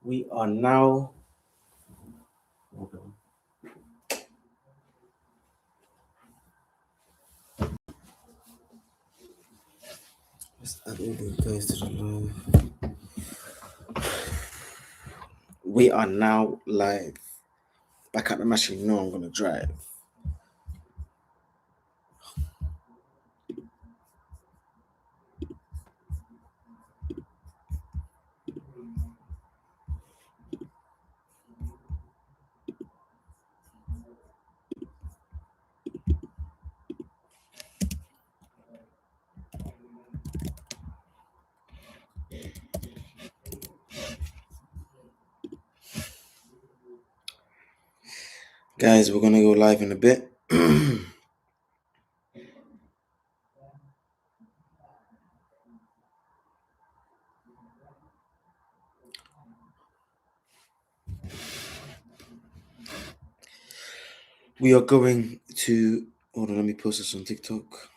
We are now. Hold on. Let's add all these guys to the live. We are now live. Back at the machine. You know I'm gonna drive. Guys, we're gonna go live in a bit. We are going to hold on, let me post this on TikTok.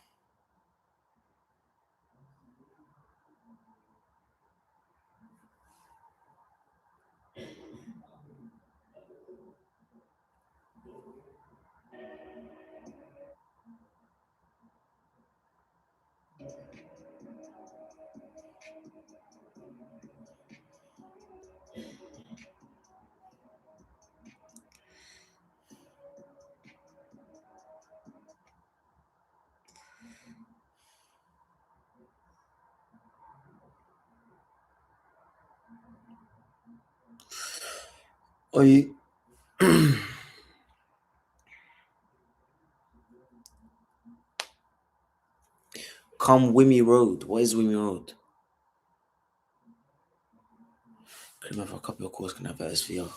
Are you come Wimmy Road? What is Wimmy Road? Can have a couple of calls, can have a SVR.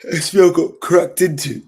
SVR got cracked into.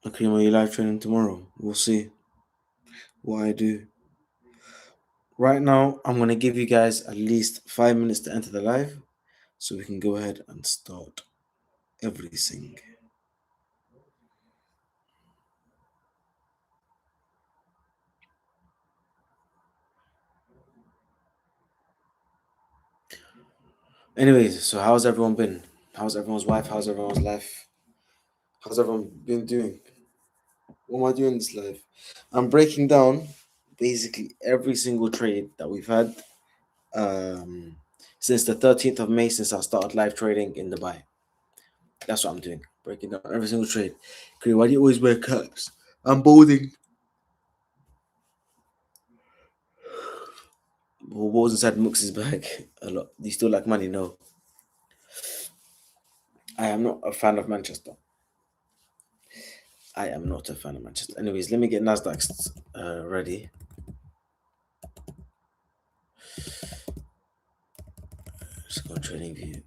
Okay, are you live training tomorrow? We'll see what I do. Right now, I'm gonna give you guys at least 5 minutes to enter the live, so we can go ahead and start everything. Anyways, so how's everyone been? How's everyone's wife? How's everyone's life? How's everyone been doing? What am I doing this live? I'm breaking down basically every single trade that we've had since the 13th of May, since I started live trading in Dubai. That's what I'm doing. Breaking down every single trade. Okay, why do you always wear caps? I'm bolding. What was inside Mux's bag? A lot. Do you still like money? No. I am not a fan of Manchester. I am not a fan of Manchester. Anyways, let me get Nasdaq's ready. Just go trading view.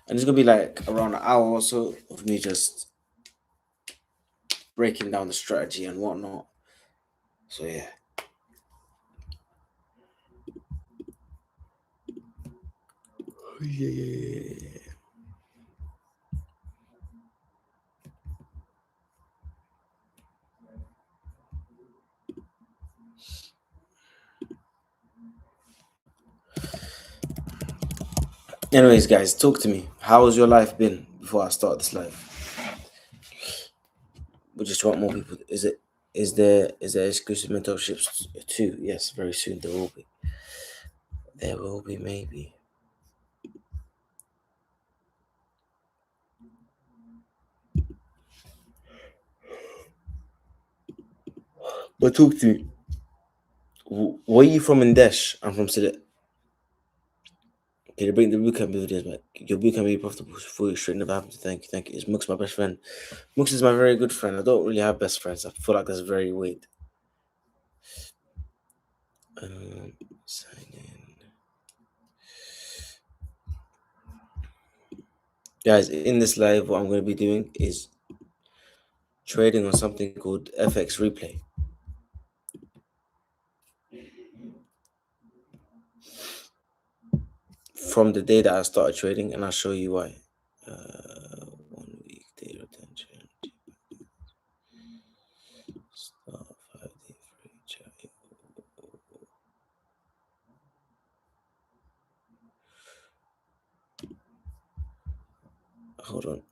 And it's gonna be like around an hour or so of me just breaking down the strategy and whatnot. So yeah. Yeah. Anyways, guys, talk to me. How has your life been before I start this live? We just want more people. Is there exclusive mentorships too? Yes, very soon there will be. There will be, maybe. But talk to me. Where are you from in Desh? I'm from Silet. Can you bring the bootcamp videos back? Your bootcamp be profitable for you. Straight never happened. Thank you. It's Mux, my best friend. Mux is my very good friend. I don't really have best friends. I feel like that's very weird. Sign in. Guys, in this live, what I'm going to be doing is trading on something called FX Replay. From the day that I started trading, and I'll show you why. 1 week day retention. Start 5-day free chat. Hold on.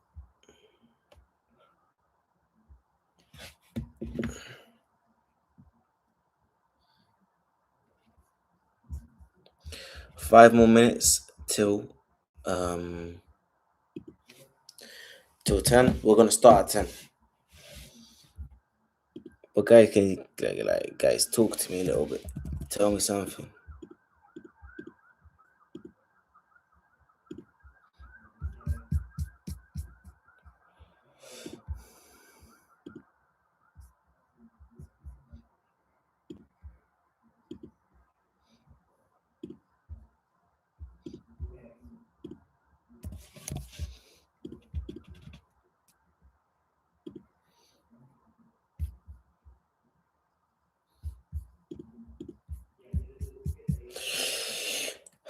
Five more minutes till 10. We're gonna start at 10. But guys, can you guys talk to me a little bit? Tell me something.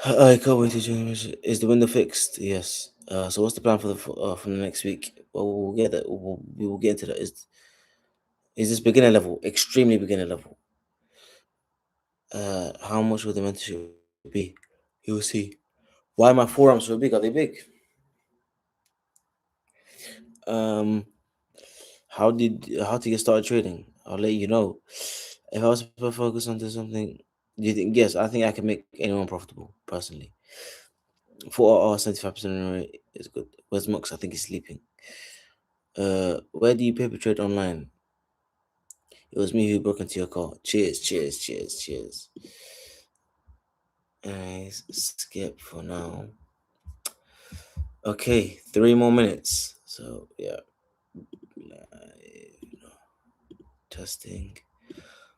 I can't wait to change. Is the window fixed? Yes. So what's the plan for the next week? Well, we'll get that. We will get into that. Is this beginner level? Extremely beginner level. How much will the mentorship be? You'll see. Why are my forearms so big? Are they big? Um, how to get started trading? I'll let you know. If I was to focus on something, do you think? Yes, I think I can make anyone profitable personally. 75% rate is good. Where's Mox? I think he's sleeping. Where do you paper trade online? It was me who broke into your car. Cheers, cheers, cheers, cheers. Skip for now. Okay, 3 more minutes. So yeah, testing.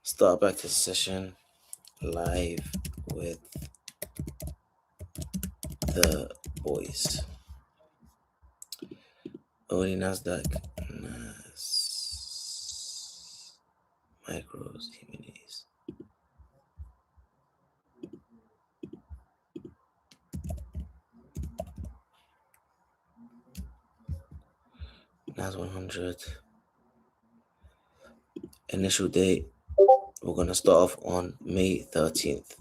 Start back to the session live with the boys. Only Nasdaq, micros, minis. Nas 100. Initial date. We're gonna start off on May 13th,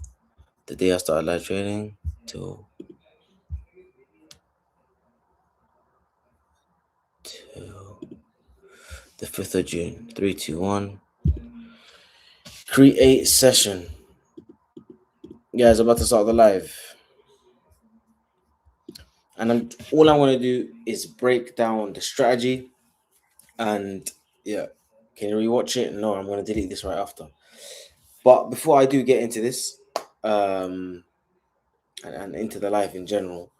the day I started live trading, till the 5th of June. 3, 2, 1. Create session. Guys, about to start the live. And all I want to do is break down the strategy. And yeah, can you rewatch it? No, I'm going to delete this right after. But before I do get into this, and into the live in general,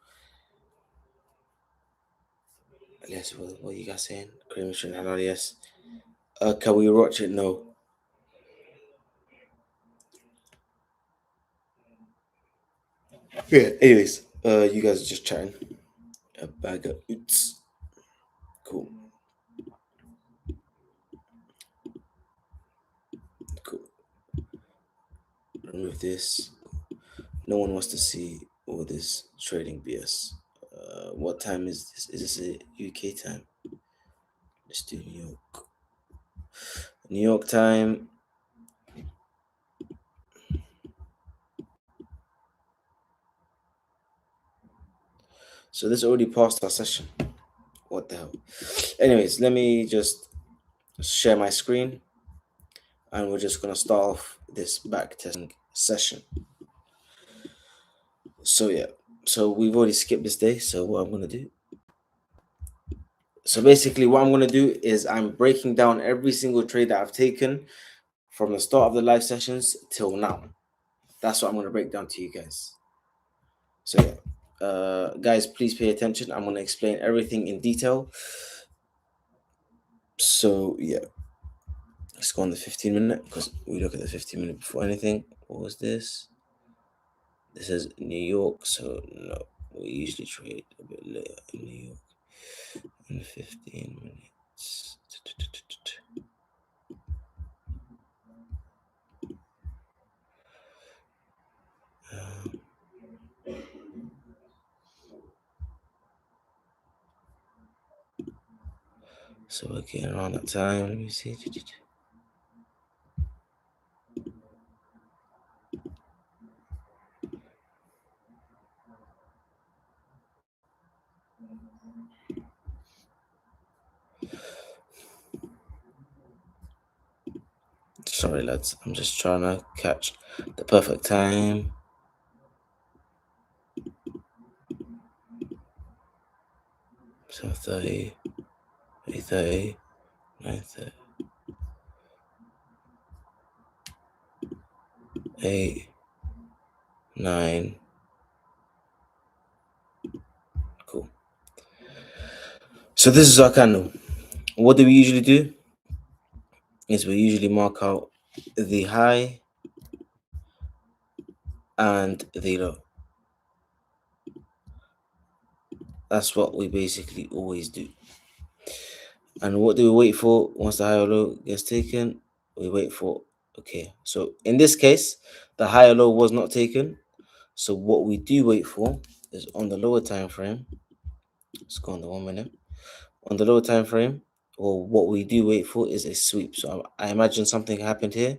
yes, what are you guys saying? Kareemfx, yes. Can we watch it? No. Yeah. Anyways, you guys are just chatting. A bag of oots. Cool. Cool. Remove this. No one wants to see all this trading BS. What time is this? Is this a UK time? Let's do New York. New York time. So this already passed our session. What the hell? Anyways, let me just share my screen, and we're just gonna start off this back testing session. So yeah, so we've already skipped this day. So what I'm gonna do? So basically, what I'm gonna do is I'm breaking down every single trade that I've taken from the start of the live sessions till now. That's what I'm gonna break down to you guys. So yeah, guys, please pay attention. I'm gonna explain everything in detail. So yeah, let's go on the 15 minute because we look at the 15 minute before anything. what was this? This is New York, so no, we usually trade a bit later in New York in 15 minutes. So we're getting around that time. Let me see. Sorry, lads. I'm just trying to catch the perfect time. So 30, 8:30, 9:30, 8, 9. Cool. So this is our candle. What do we usually do? Is we usually mark out the high and the low. That's what we basically always do. And what do we wait for once the high or low gets taken? We wait for, okay, so in this case, the high or low was not taken. So what we do wait for is on the lower time frame. Let's go on the 1 minute. On the lower time frame, or what we do wait for is a sweep. So I imagine something happened here.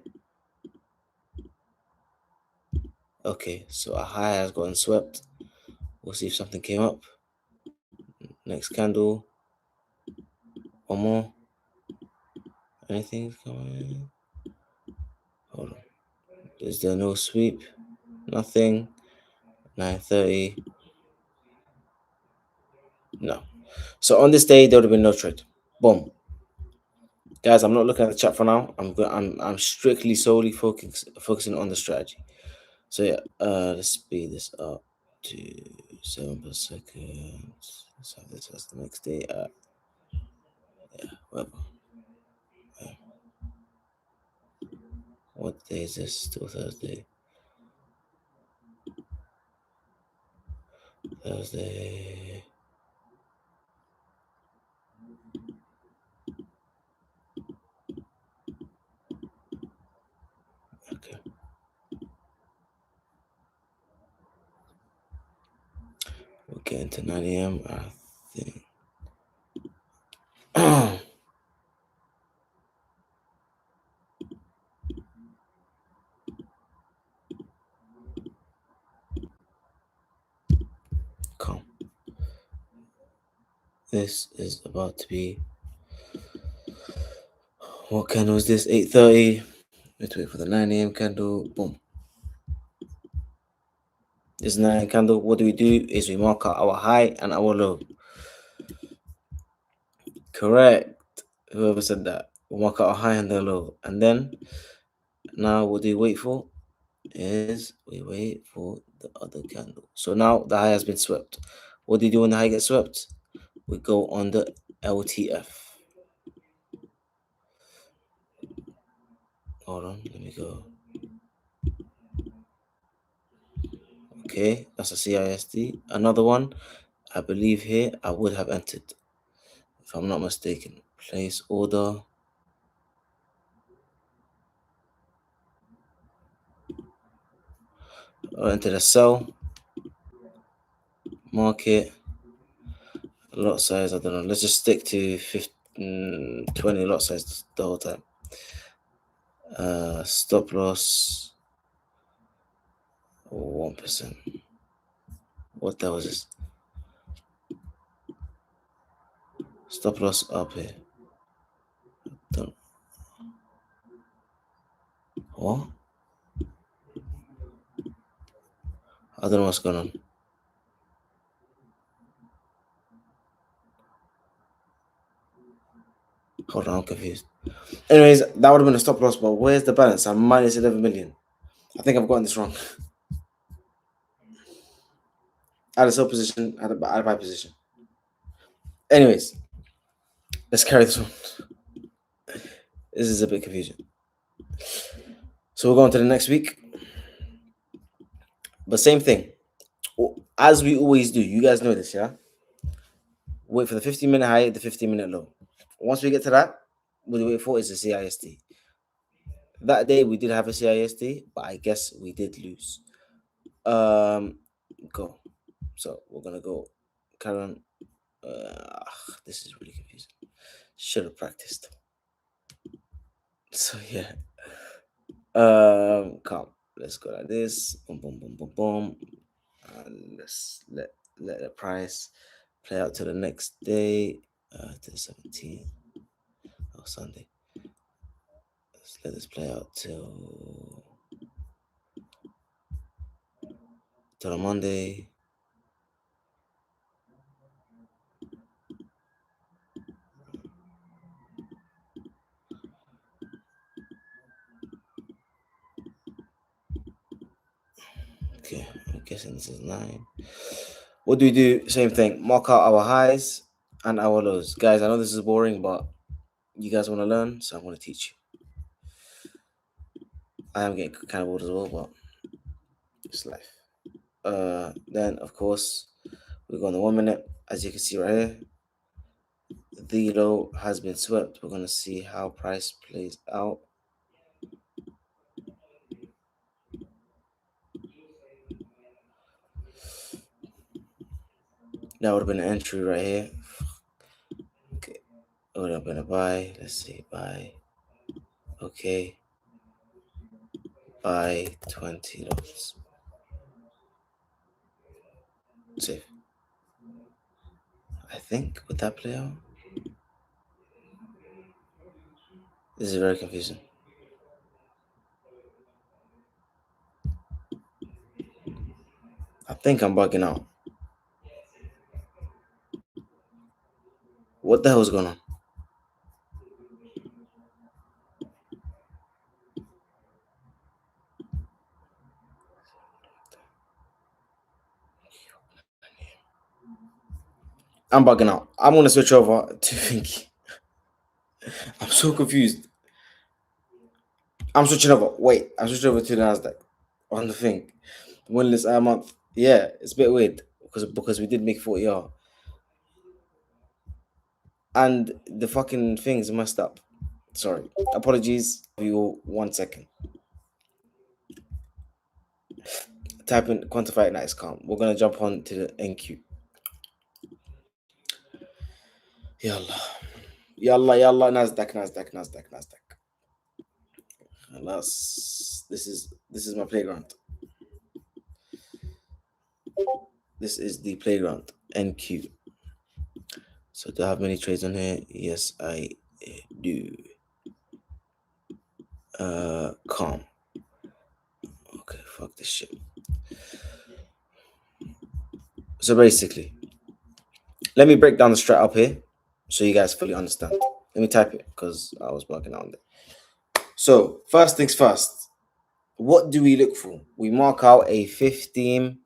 Okay, so a high has gotten swept. We'll see if something came up. Next candle. One more. Anything coming? Hold on. Is there no sweep? Nothing. 9:30. No. So on this day, there would have been no trade. Boom. Guys, I'm not looking at the chat for now. I'm strictly solely focusing on the strategy. So yeah, let's speed this up to 7 per second. Let's have this as the next day. Whatever. Yeah. What day is this? Still Thursday. Thursday. Okay. We're getting to 9 a.m. I think. Come. This is about to be. What candle is this? 8:30. Let's wait for the 9 a.m. candle. Boom. This 9 a.m. candle. What do? Is we mark out our high and our low. Correct. Whoever said that. We'll mark out our high and the low. And then now what do we wait for? Is we wait for the other candle. So now the high has been swept. What do you do when the high gets swept? We go on the LTF. Hold on, let me go. Okay, that's a CISD. Another one, I believe here I would have entered, if I'm not mistaken. Place order. Or enter the sell. Market. Lot size, I don't know. Let's just stick to 15, 20 lot size the whole time. Stop loss 1%. What the hell was this? Stop loss up here. Don't. What? I don't know what's going on. Hold on, I'm confused. Anyways, that would have been a stop loss, but where's the balance? I'm minus 11 million. I think I've gotten this wrong. At a sell position, at a buy position. Anyways, let's carry this on. This is a bit confusing. So we're going to the next week. But same thing, as we always do. You guys know this, yeah? Wait for the 15-minute high, the 15-minute low. Once we get to that, what we wait for is the CIST. That day we did have a CIST, but I guess we did lose. Go. So we're gonna go. Karen, this is really confusing. Should have practiced. So yeah. Come. Let's go like this. Boom, boom, boom, boom, boom. And let's let the price play out to the next day, to the 17th. Oh, Sunday. Let's let this play out till the Monday. Okay, I'm guessing this is 9. What do we do? Same thing. Mark out our highs and our lows. Guys, I know this is boring, but you guys want to learn, so I'm going to teach you. I am getting kind of bored as well, but it's life. Then, of course, we go on the 1 minute. As you can see right here, the low has been swept. We're going to see how price plays out. That would have been an entry right here. Okay, it would have been a buy. Let's see, buy. Okay, buy $20. Safe. I think would that play out? This is very confusing. I think I'm bugging out. What the hell is going on? I'm bugging out. I'm gonna switch over to thinking. I'm so confused. I'm switching over. Wait, I'm switching over to the Nasdaq on the thing. Winless month. Yeah, it's a bit weird because we did make 40R. And the fucking thing's messed up. Sorry. Apologies. You all 1 second. Type in quantify it, nice calm. We're gonna jump on to the NQ. Yalla. Yalla, yalla, Nasdaq, Nasdaq, Nasdaq, Nasdaq. Alas, this is my playground. This is the playground. NQ. So do I have many trades on here? Yes, I do. Calm. Okay, fuck this shit. So basically, let me break down the strat up here so you guys fully understand. Let me type it because I was bugging out on there. So first things first, what do we look for? We mark out a 15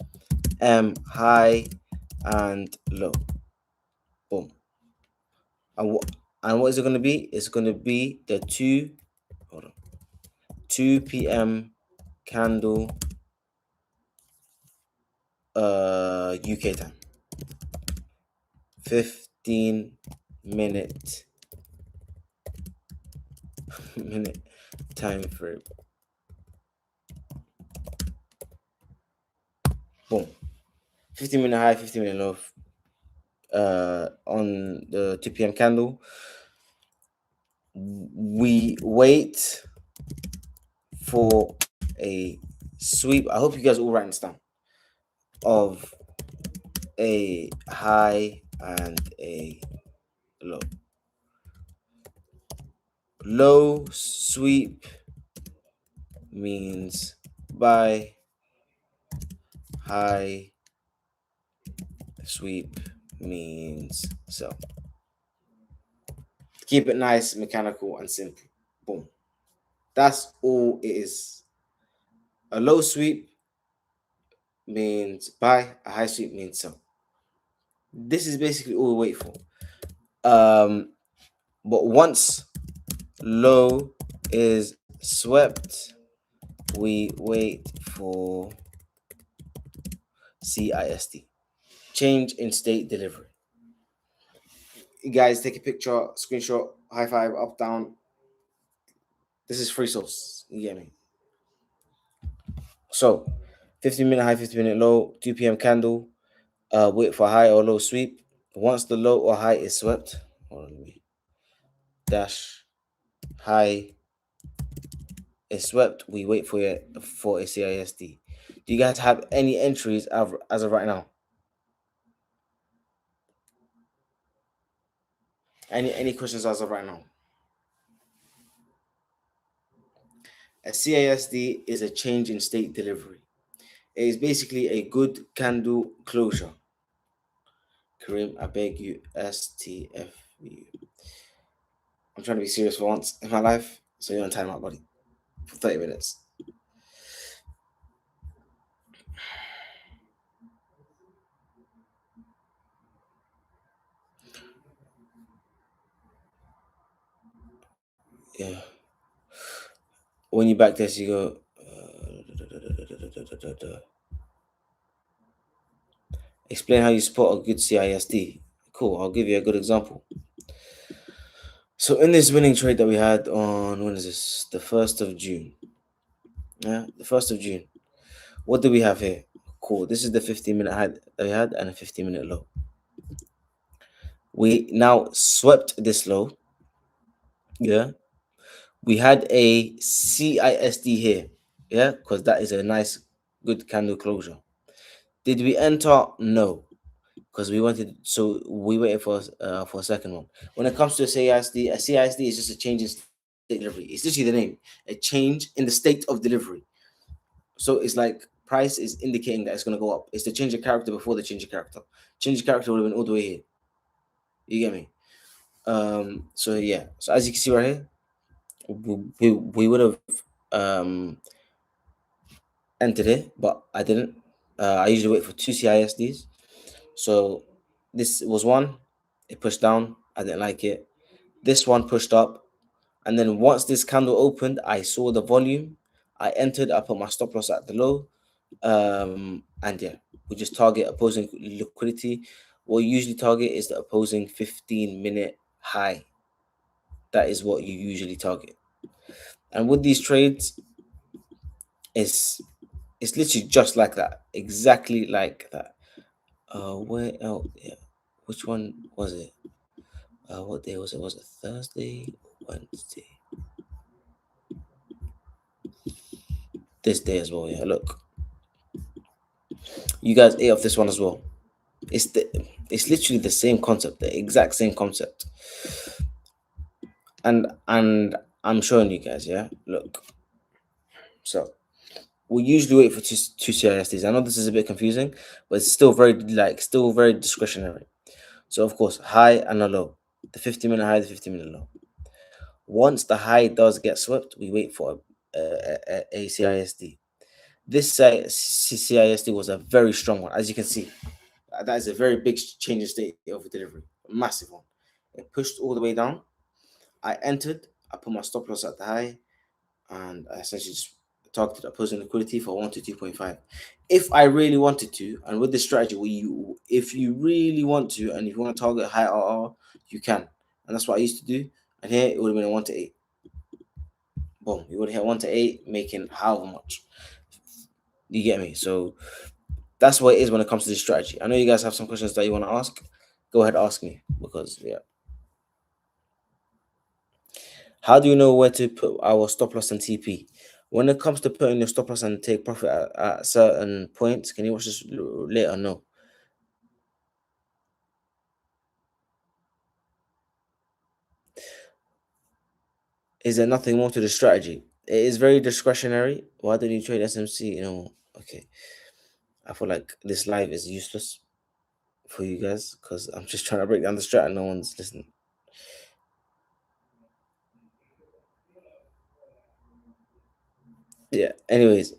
high and low. Boom. And what is it going to be? It's going to be the 2 p.m. candle UK time. 15-minute time frame. Boom. 15-minute high, 15-minute low. On the 2 p.m. candle, we wait for a sweep. I hope you guys all write this down. Of a high and a low. Low sweep means buy. High sweep means sell. Keep it nice, mechanical, and simple. Boom. That's all it is. A low sweep means buy, a high sweep means sell. This is basically all we wait for. But once low is swept, we wait for CISD. Change in state delivery. You guys take a picture, screenshot, high five, up, down. This is free source. You get me? So, 15-minute high, 15-minute low, 2 p.m. candle, wait for high or low sweep. Once the low or high is swept, hold on, let me dash high is swept, we wait for a CISD. Do you guys have any entries as of right now? Any questions as of right now? A CISD is a change in state delivery. It is basically a good candle closure. Kareem, I beg you, STFU. I'm trying to be serious for once in my life, so you're on timeout, buddy, for 30 minutes. Yeah. When you back this, you go. Explain how you spot a good CISD. Cool. I'll give you a good example. So in this winning trade that we had on, when is this? The 1st of June. Yeah, the 1st of June. What do we have here? Cool. This is the 15-minute high that we had and a 15-minute low. We now swept this low. Yeah. We had a CISD here. Yeah, because that is a nice, good candle closure. Did we enter? No, because we waited for a second one. When it comes to a CISD is just a change in state delivery. It's literally the name, a change in the state of delivery. So it's like price is indicating that it's going to go up. It's the change of character before the change of character. Change of character would have been all the way here. You get me? So yeah. So as you can see right here, we would have um entered it, but I didn't. I usually wait for two CISDs. So this was one. It pushed down. I didn't like it. This one pushed up. And then once this candle opened, I saw the volume. I entered. I put my stop loss at the low. And yeah, we just target opposing liquidity. What you usually target is the opposing 15-minute high. That is what you usually target. And with these trades, it's it's literally just like that, exactly like that. Where oh yeah, which one was it? What day was it? Was it Thursday or Wednesday? This day as well. Yeah, look, you guys ate off this one as well. It's literally the same concept, the exact same concept. And I'm showing you guys. Yeah, look. So we usually wait for two CISDs. I know this is a bit confusing, but it's still very discretionary. So of course, high and a low. The 15-minute high, the 15-minute low. Once the high does get swept, we wait for a CISD. This CISD was a very strong one, as you can see. That is a very big change in state of delivery, a massive one. It pushed all the way down. I entered. I put my stop loss at the high, and I essentially just targeted opposing liquidity for 1 to 2.5. If I really wanted to, and with this strategy, if you really want to, and if you want to target high RR, you can, and that's what I used to do. And here it would have been a 1 to 8. Boom, you would hit 1 to 8, making however much. You get me? So that's what it is when it comes to this strategy. I know you guys have some questions that you want to ask. Go ahead, ask me, because yeah. How do you know where to put our stop loss and TP? When it comes to putting your stop loss and take profit at certain points, can you watch this later? No. Is there nothing more to the strategy? It is very discretionary. Why don't you trade SMC? Okay. I feel like this live is useless for you guys because I'm just trying to break down the strat and no one's listening. Yeah. Anyways,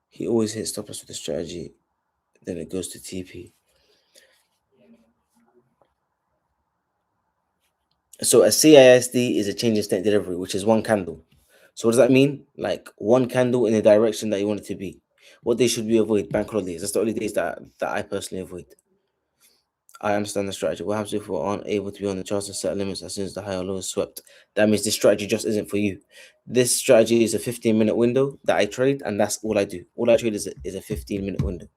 he always hits stop loss with the strategy. Then it goes to TP. So a CISD is a change in state delivery, which is one candle. So what does that mean? Like one candle in the direction that you want it to be. What day should we avoid? Bank holidays. That's the only days that I personally avoid. I understand the strategy. What happens if we aren't able to be on the charts and set limits as soon as the high or low is swept? That means this strategy just isn't for you. This strategy is a 15-minute window that I trade, and that's all I do. All I trade is a 15-minute window.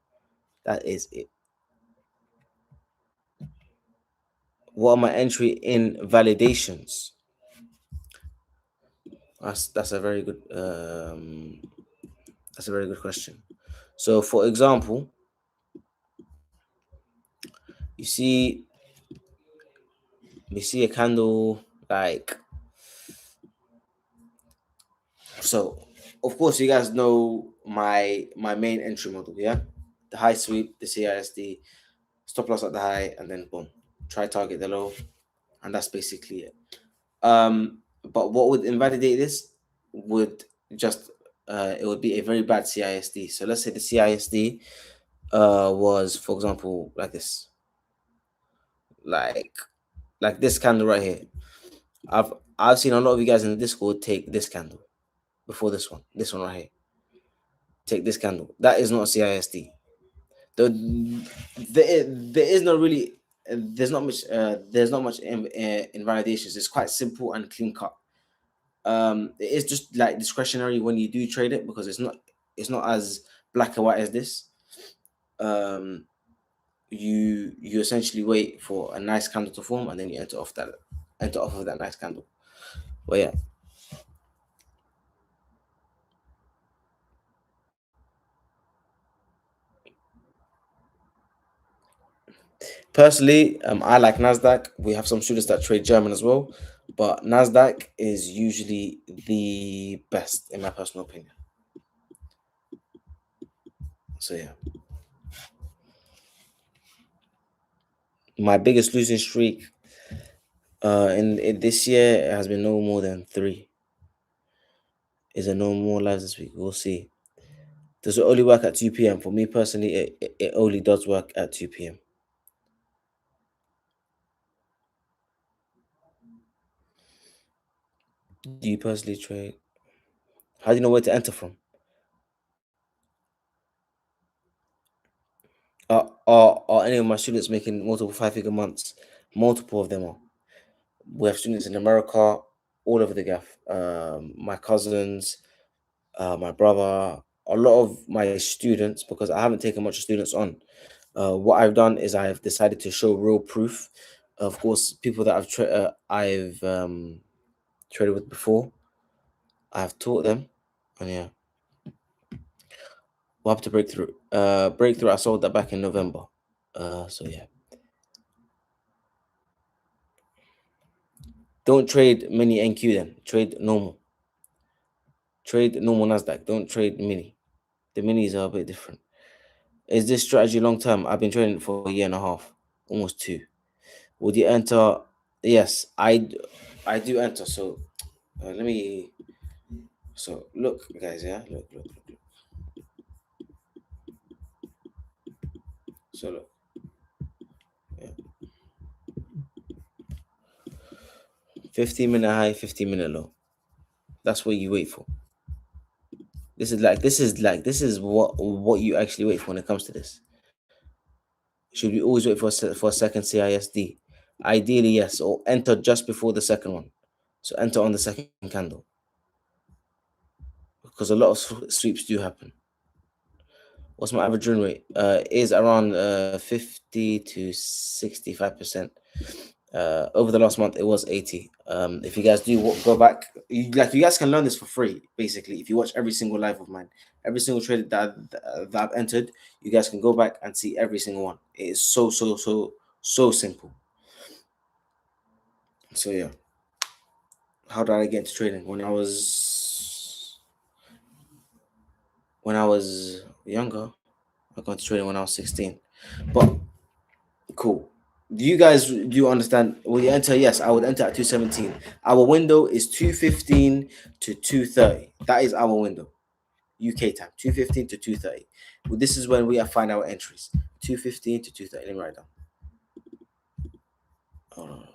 That is it. What are my entry in validations? That's a very good that's a very good question. So for example, you see we see a candle like so. Of course, you guys know my main entry model, yeah, the high sweep, the CISD, stop loss at the high, and then boom, try target the low, and that's basically it. But what would invalidate this would just it would be a very bad CISD. So let's say the CISD was, for example, like this, like like this candle right here. I've seen a lot of you guys in the Discord take this candle before this one right here. Take this candle. That is not CISD. The, there is not really there's not much invalidations. It's quite simple and clean cut. It is just like discretionary when you do trade it because it's not as black and white as this. Um, you essentially wait for a nice candle to form and then you enter off of that nice candle. But yeah, personally, I like Nasdaq. We have some students that trade German as well, but Nasdaq is usually the best in my personal opinion. So yeah, my biggest losing streak in this year has been no more than three. Is there no more lives this week? We'll see. Does it only work at 2 p.m.? For me personally, it only does work at 2 p.m. Do you personally trade? How do you know where to enter from? Are any of my students making multiple five-figure months? Multiple of them are. We have students in America, all over the gaff. My cousins, my brother, a lot of my students, because I haven't taken much students on. What I've done is I've decided to show real proof. Of course, people that I've traded with before, I've taught them, and yeah, we'll have to breakthrough. Breakthrough. I sold that back in November. So yeah, don't trade mini NQ then. Trade normal. Trade normal Nasdaq. Don't trade mini. The minis are a bit different. Is this strategy long term? I've been trading for a year and a half, almost two. Would you enter? Yes, I do enter. So let me. So look, guys. Yeah, look. So look. Yeah. 15-minute high, 15-minute low. That's what you wait for. This is what you actually wait for when it comes to this. Should we always wait for a second CISD? Ideally, yes, or enter just before the second one. So enter on the second candle because a lot of sweeps do happen. What's my average run rate? Is around 50 to 65%. Over the last month, it was 80. If you guys do go back, you guys can learn this for free. Basically, if you watch every single live of mine, every single trade that I've entered, you guys can go back and see every single one. It is so simple. So yeah, how did I get into trading? When I was younger, I got into trading when I was 16. But cool. Do you guys do you understand? Will you enter? Yes, I would enter at 217. Our window is 215 to 230. That is our window. UK time, 215 to 230. Well, this is when we find our entries. 215 to 230. Let me write down. Hold on.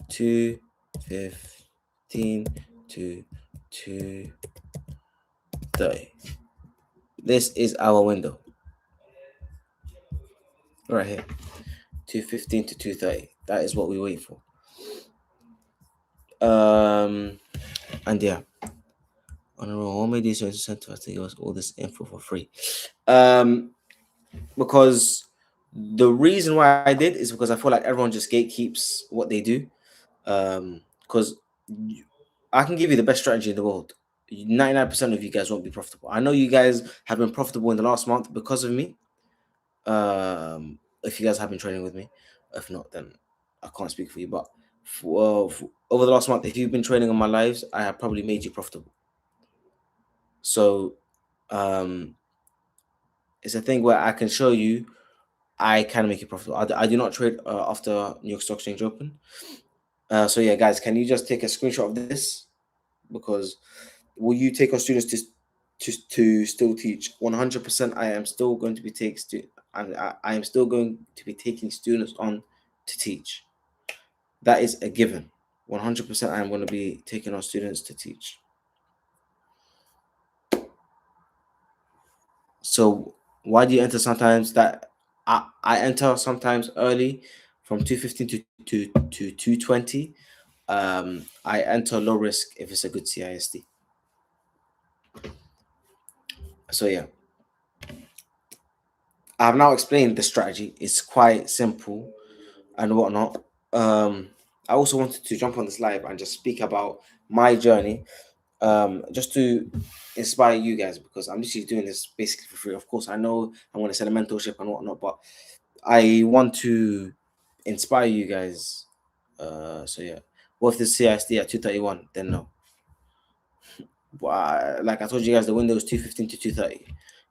215. to 2:30. This is our window right here. 2:15 to 2:30. That is what we wait for. And yeah, on a roll. What made these incentivize to give us all this info for free? Because the reason why I did is because I feel like everyone just gatekeeps what they do. Because I can give you the best strategy in the world. 99% of you guys won't be profitable. I know you guys have been profitable in the last month because of me. If you guys have been training with me, if not, then I can't speak for you. But for over the last month, if you've been training on my lives, I have probably made you profitable. So, um, it's a thing where I can show you I can make you profitable. I do not trade after New York Stock Exchange open. So yeah, guys, can you just take a screenshot of this? Because will you take our students to still teach? 100%. I am still going to be I am still going to be taking students on to teach. That is a given. 100%. I am going to be taking our students to teach. So why do you enter sometimes? That I enter sometimes early, from 2:15 to 2:20. I enter low risk if it's a good CISD. So yeah, I've now explained the strategy. It's quite simple and whatnot. I also wanted to jump on this live and just speak about my journey, just to inspire you guys, because I'm literally doing this basically for free. Of course, I know I'm going to sell a mentorship and whatnot, but I want to inspire you guys. So yeah, what if the CISD at 2:31? Then no. But like I told you guys, the window is 2:15 to 2:30.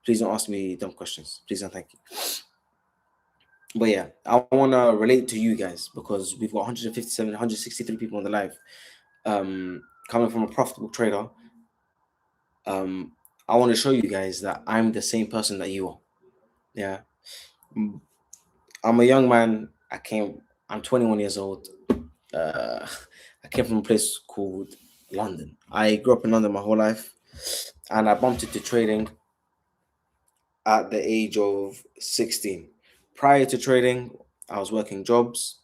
Please don't ask me dumb questions. Please and thank you. But yeah, I want to relate to you guys because we've got 157, 163 people on the live. Coming from a profitable trader, I want to show you guys that I'm the same person that you are. Yeah, I'm a young man. I'm 21 years old. Uh, I came from a place called London. I grew up in London my whole life, and I bumped into trading at the age of 16. Prior to trading, I was working jobs,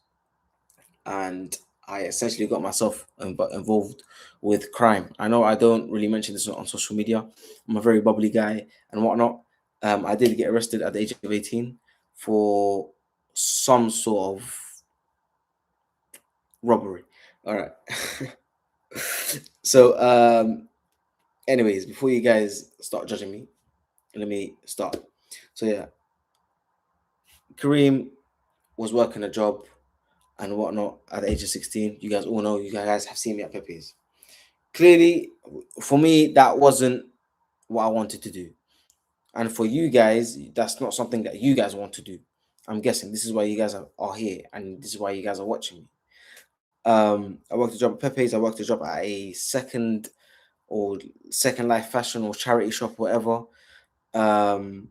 and I essentially got myself involved with crime. I know I don't really mention this on social media. I'm a very bubbly guy and whatnot. I did get arrested at the age of 18 for some sort of robbery. All right. So, anyways, before you guys start judging me, let me start. So yeah, Kareem was working a job and whatnot at the age of 16. You guys all know, you guys have seen me at Pepe's. Clearly, for me, that wasn't what I wanted to do. And for you guys, that's not something that you guys want to do. I'm guessing this is why you guys are here, and this is why you guys are watching me. I worked a job at Pepe's. I worked a job at a second life fashion or charity shop, whatever. Um,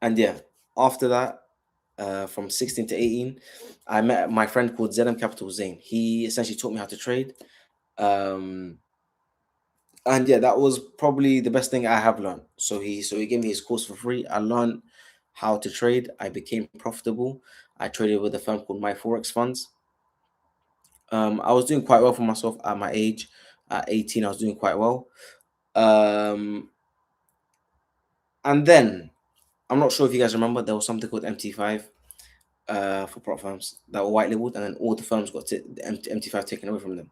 and yeah, after that, from 16 to 18, I met my friend called ZM Capital Zane. He essentially taught me how to trade. Um, and yeah, that was probably the best thing I have learned. So he gave me his course for free. I learned how to trade. I became profitable. I traded with a firm called My Forex Funds. I was doing quite well for myself at my age. At 18, I was doing quite well. Um, and then I'm not sure if you guys remember, there was something called MT5 for prop firms that were white labeled, and then all the firms got the MT5 taken away from them.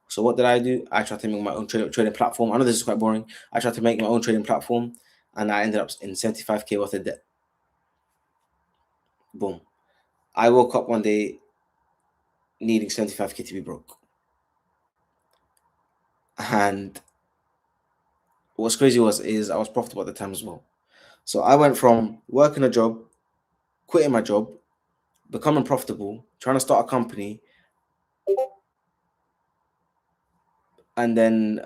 So what did I do? I tried to make my own trading platform. I know this is quite boring. I tried to make my own trading platform, and I ended up in 75K worth of debt. Boom. I woke up one day needing 75K to be broke. And what's crazy is I was profitable at the time as well. So I went from working a job, quitting my job, becoming profitable, trying to start a company, and then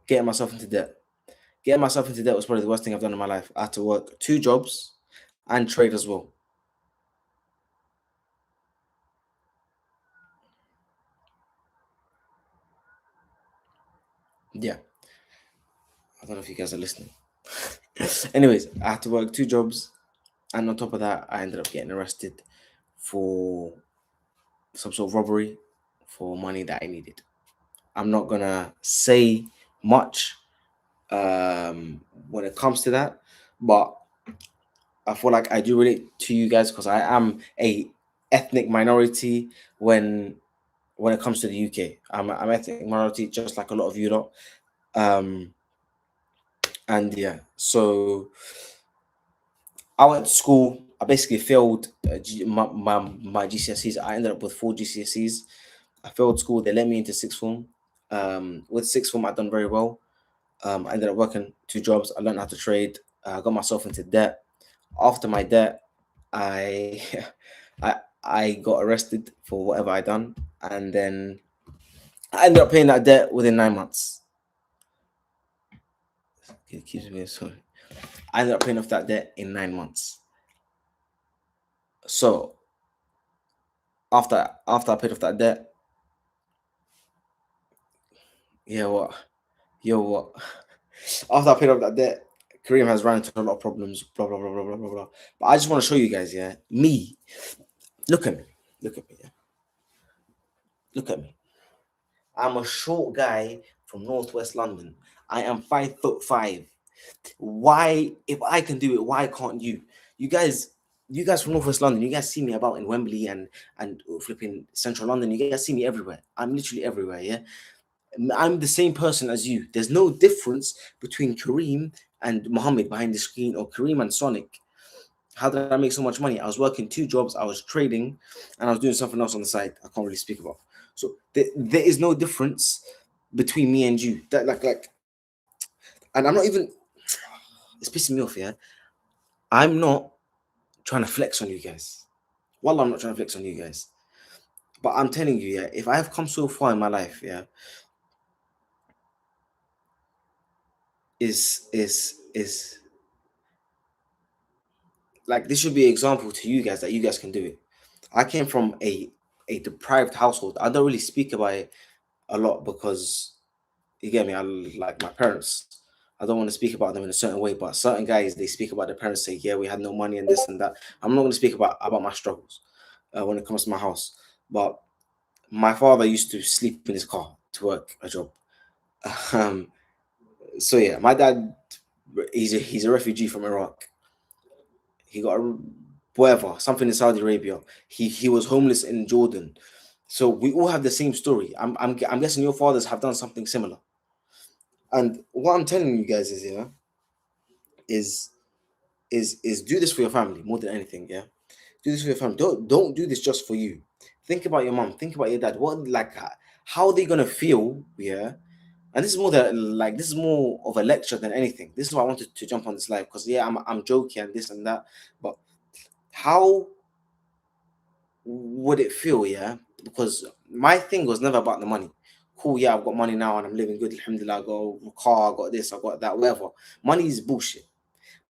getting myself into debt. Getting myself into debt was probably the worst thing I've done in my life. I had to work 2 jobs and trade as well. Yeah, I don't know if you guys are listening. Anyways, I had to work 2 jobs, and on top of that, I ended up getting arrested for some sort of robbery for money that I needed. I'm not gonna say much when it comes to that, but I feel like I do relate to you guys because I am a ethnic minority when it comes to the UK. I'm ethnic minority, just like a lot of you lot. Um, and yeah, so I went to school. I basically failed my GCSEs. I ended up with 4 GCSEs. I failed school. They let me into sixth form. With sixth form, I done very well. I ended up working 2 jobs. I learned how to trade. I got myself into debt. After my debt, I I got arrested for whatever I done, and then I ended up paying that debt within 9 months. It keeps me sorry. I ended up paying off that debt in 9 months. So after I paid off that debt, yeah, what? Yo, what? After I paid off that debt, Kareem has run into a lot of problems. Blah blah blah blah blah blah blah. But I just want to show you guys, yeah, me. Look at me. Look at me. Yeah. Look at me. I'm a short guy from Northwest London. I am 5'5". Why, if I can do it, why can't you? You guys, you guys from Northwest London, you guys see me about in Wembley and flipping Central London. You guys see me everywhere. I'm literally everywhere. Yeah, I'm the same person as you. There's no difference between Kareem and Mohammed behind the screen, or Kareem and Sonic. How did I make so much money? I was working 2 jobs, I was trading, and I was doing something else on the side. I can't really speak about. So there is no difference between me and you. That and I'm not even. It's pissing me off. Yeah, I'm not trying to flex on you guys. Well, I'm not trying to flex on you guys, but I'm telling you, yeah, if I have come so far in my life, yeah, is like this should be an example to you guys that you guys can do it. I came from a deprived household. I don't really speak about it a lot because you get me. I like my parents. I don't want to speak about them in a certain way, but certain guys they speak about their parents, say, "Yeah, we had no money and this and that." I'm not going to speak about my struggles when it comes to my house. But my father used to sleep in his car to work a job. Um, so yeah, my dad, he's a refugee from Iraq. He got a, whatever something in Saudi Arabia. He was homeless in Jordan. So we all have the same story. I'm guessing your fathers have done something similar. And what I'm telling you guys is, yeah, is is do this for your family more than anything. Yeah, do this for your family. Don't do this just for you. Think about your mom. Think about your dad. What like how are they gonna feel? Yeah, and this is more than like this is more of a lecture than anything. This is why I wanted to jump on this live because yeah, I'm joking and this and that, but how would it feel? Yeah, because my thing was never about the money. Cool, yeah, I've got money now and I'm living good. Alhamdulillah, I got a car, I got this, I got that, whatever. Money is bullshit.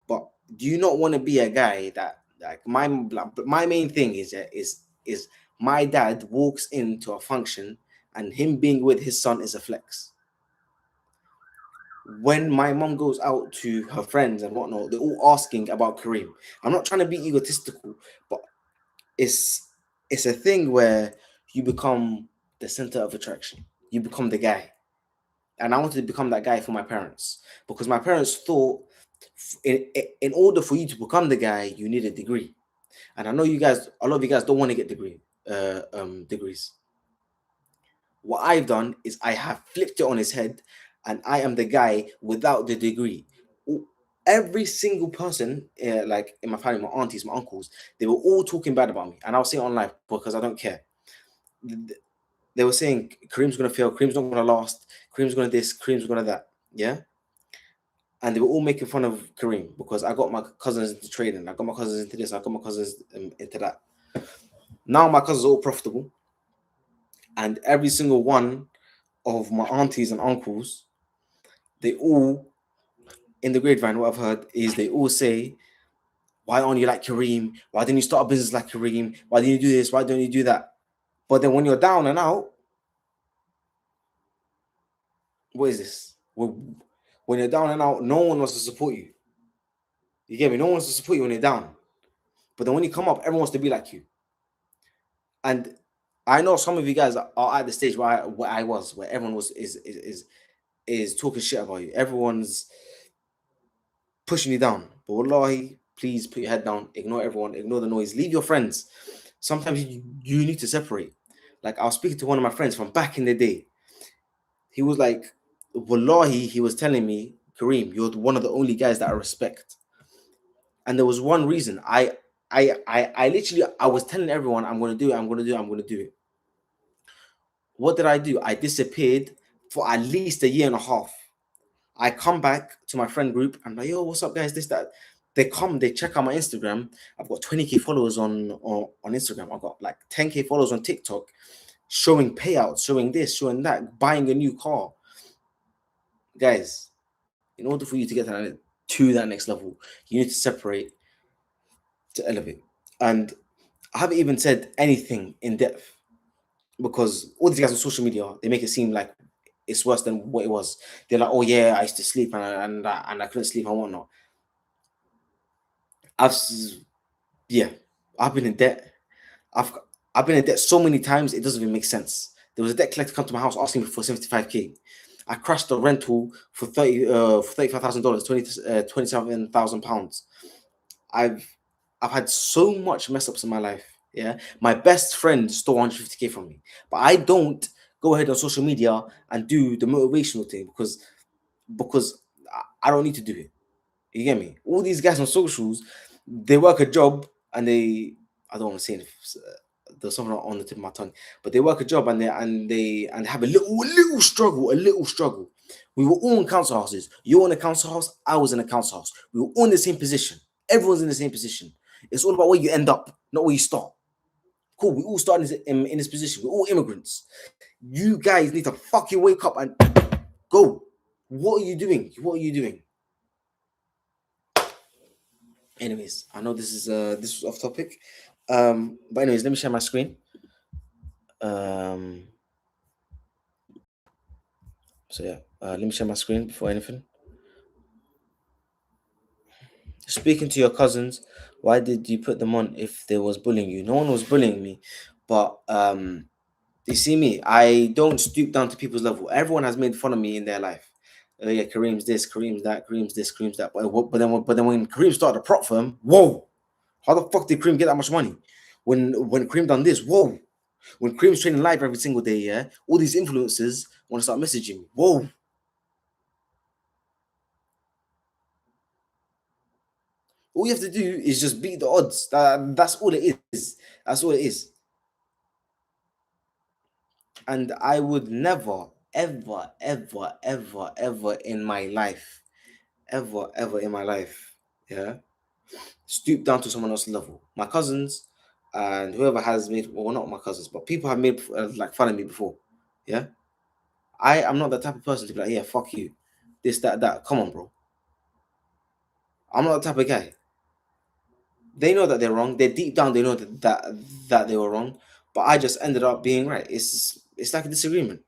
But do you not want to be a guy that like my main thing is is my dad walks into a function and him being with his son is a flex. When my mom goes out to her friends and whatnot, they're all asking about Kareem. I'm not trying to be egotistical, but it's it's a thing where you become the center of attraction. You become the guy. And I wanted to become that guy for my parents because my parents thought in order for you to become the guy, you need a degree. And I know you guys, a lot of you guys don't want to get degrees. What I've done is I have flipped it on his head, and I am the guy without the degree. Every single person, like in my family, my aunties, my uncles, they were all talking bad about me, and I'll say it online because I don't care. They were saying Kareem's gonna fail, Kareem's not gonna last, Kareem's gonna this, Kareem's gonna that. Yeah, and they were all making fun of Kareem because I got my cousins into trading, I got my cousins into this, I got my cousins into that. Now my cousins are all profitable, and every single one of my aunties and uncles, they all in the grapevine, what I've heard is they all say, "Why aren't you like Kareem? Why didn't you start a business like Kareem? Why didn't you do this? Why don't you do that?" But then when you're down and out, what is this? when you're down and out, no one wants to support you. You get me? No one wants to support you when you're down. But then when you come up, everyone wants to be like you. And I know some of you guys are at the stage where I was, where everyone is talking shit about you. Everyone's pushing you down. But wallahi, please put your head down, ignore everyone, ignore the noise, leave your friends. Sometimes you need to separate. Like I was speaking to one of my friends from back in the day. He was like, wallahi, he was telling me, Kareem, you're one of the only guys that I respect. And there was one reason. I literally I was telling everyone I'm gonna do it, I'm gonna do it, I'm gonna do it. What did I do? I disappeared for at least a year and a half. I come back to my friend group. I'm like, yo, what's up, guys? This, that. They come, they check out my Instagram. I've got 20K followers on Instagram. I've got like 10K followers on TikTok, showing payouts, showing this, showing that, buying a new car. Guys, in order for you to get to that next level, you need to separate to elevate. And I haven't even said anything in depth because all these guys on social media, they make it seem like it's worse than what it was. They're like, oh yeah, I used to sleep and I couldn't sleep and whatnot. I've yeah, I've been in debt. I've I've been in debt so many times it doesn't even make sense. There was a debt collector come to my house asking me for 75K. I crashed the rental for $35,000, 27,000 pounds. I've I've had so much mess ups in my life. Yeah, my best friend stole 150K from me, but I don't go ahead on social media and do the motivational thing because I don't need to do it. You get me? All these guys on socials, they work a job and I don't want to say there's something on the tip of my tongue, but they work a job and have a little struggle, a little struggle. We were all in council houses. You were in a council house, I was in a council house. We were all in the same position. Everyone's in the same position. It's all about where you end up, not where you start. Cool, we all start in this position. We're all immigrants. You guys need to fucking wake up and go. What are you doing? What are you doing? Anyways, I know this was off topic. But anyways, let me share my screen. Um, so yeah, let me share my screen before anything. Speaking to your cousins, why did you put them on if they was bullying you? No one was bullying me, but you see me. I don't stoop down to people's level. Everyone has made fun of me in their life. Yeah, Kareem's this, Kareem's that, Kareem's this, Kareem's that. But then when Kareem started a prop firm, whoa, how the fuck did Kareem get that much money? When Kareem done this, whoa. When Kareem's training live every single day, yeah, all these influencers want to start messaging me. Whoa. All you have to do is just beat the odds. That's all it is. That's all it is. And I would never, ever, ever, ever, ever in my life, ever, ever in my life, yeah, stoop down to someone else's level. My cousins and whoever has made, well, not my cousins, but people have made like fun of me before. Yeah. I am not the type of person to be like, yeah, fuck you. This, that, that. Come on, bro. I'm not the type of guy. They know that they're wrong. They deep down they know that they were wrong. But I just ended up being right. It's like a disagreement.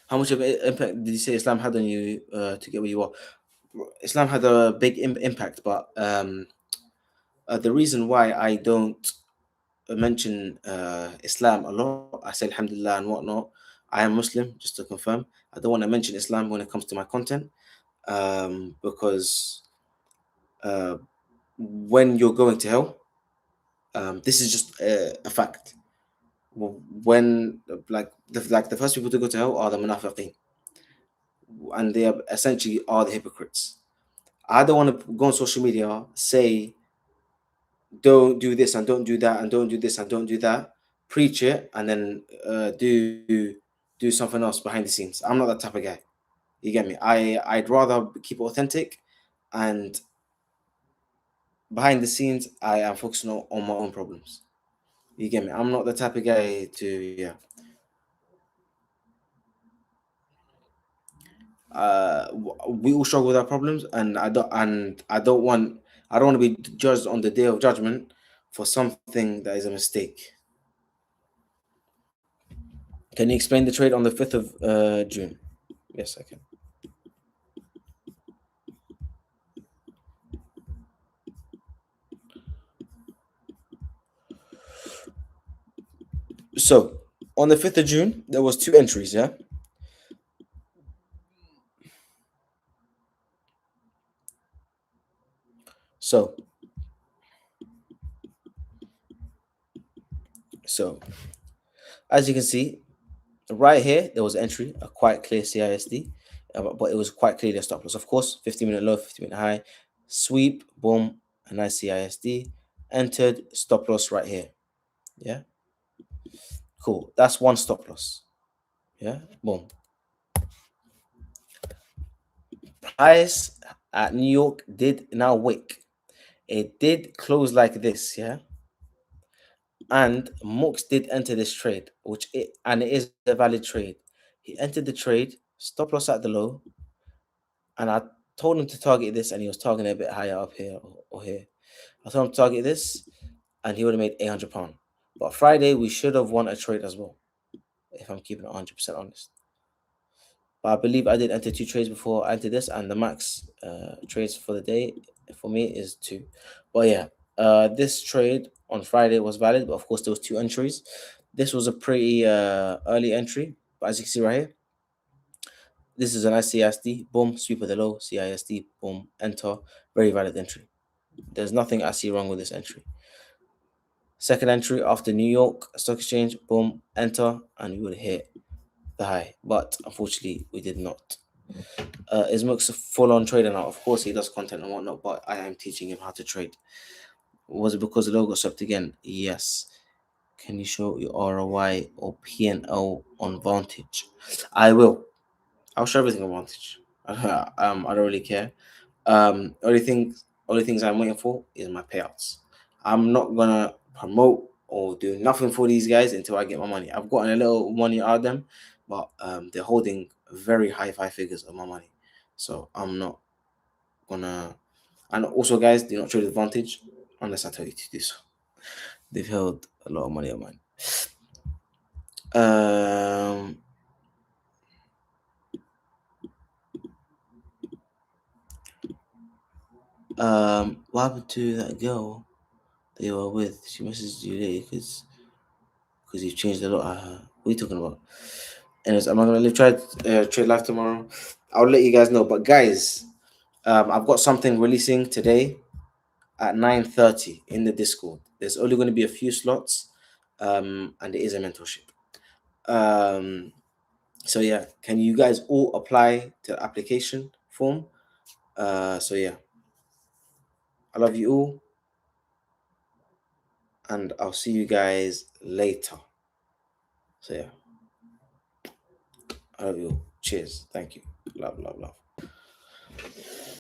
How much of an impact did you say Islam had on you to get where you are? Islam had a big impact, but the reason why I don't mention Islam a lot, I say Alhamdulillah and whatnot. I am Muslim, just to confirm. I don't want to mention Islam when it comes to my content because uh, when you're going to hell, this is just a fact. When the first people to go to hell are the munafiqeen, and they are essentially are the hypocrites. I don't want to go on social media say don't do this and don't do that and don't do this and don't do that, preach it and then do something else behind the scenes. I'm not that type of guy. You get me? I'd rather keep it authentic, and behind the scenes I am focusing on my own problems. You get me? I'm not the type of guy to yeah. We all struggle with our problems, and I don't want to be judged on the day of judgment for something that is a mistake. Can you explain the trade on the 5th of June? Yes, I can. So on the 5th of June, there was two entries, yeah. So so as you can see, right here there was an entry, a quite clear CISD, but it was quite clearly a stop loss. Of course, 50-minute low, 50-minute high, sweep, boom, a nice CISD, entered, stop loss right here. Yeah, cool. That's one stop loss. Yeah, boom. Price at New York did now wick. It did close like this, yeah. And Mux did enter this trade, and it is a valid trade. He entered the trade, stop loss at the low, and I told him to target this, and he was targeting a bit higher up here or here. I told him to target this, and he would have made £800. But Friday we should have won a trade as well, if I'm keeping it 100% honest. But I believe I did enter two trades before I entered this, and the max trades for the day for me is two. But yeah, this trade on Friday was valid, but of course there was two entries. This was a pretty early entry, but as you can see right here, this is an ICSD, boom, sweep of the low, CISD, boom, enter, very valid entry. There's nothing I see wrong with this entry. Second entry after New York Stock Exchange, boom, enter, and we would hit the high, but unfortunately we did not. Is Mook's a full-on trader now? Of course he does content and whatnot, but I am teaching him how to trade. Was it because the logo swept again? Yes. Can you show your ROI or P&L on Vantage? I will. I'll show everything on Vantage. I don't really care. Only things I'm waiting for is my payouts. I'm not gonna promote or do nothing for these guys until I get my money. I've gotten a little money out of them, but they're holding very high five figures of my money, so I'm not gonna. And also, guys, do not trade advantage unless I tell you to do so. They've held a lot of money of mine. Um, what happened to that girl they were with? She messaged you later because you've changed a lot of her. What are you talking about? Anyways, am I gonna try trade live tomorrow? I'll let you guys know. But guys, I've got something releasing today at 9:30 in the Discord. There's only going to be a few slots, and it is a mentorship. Um, so yeah, can you guys all apply to the application form? So yeah, I love you all, and I'll see you guys later. So yeah, I love you all. Cheers. Thank you. Love, love, love.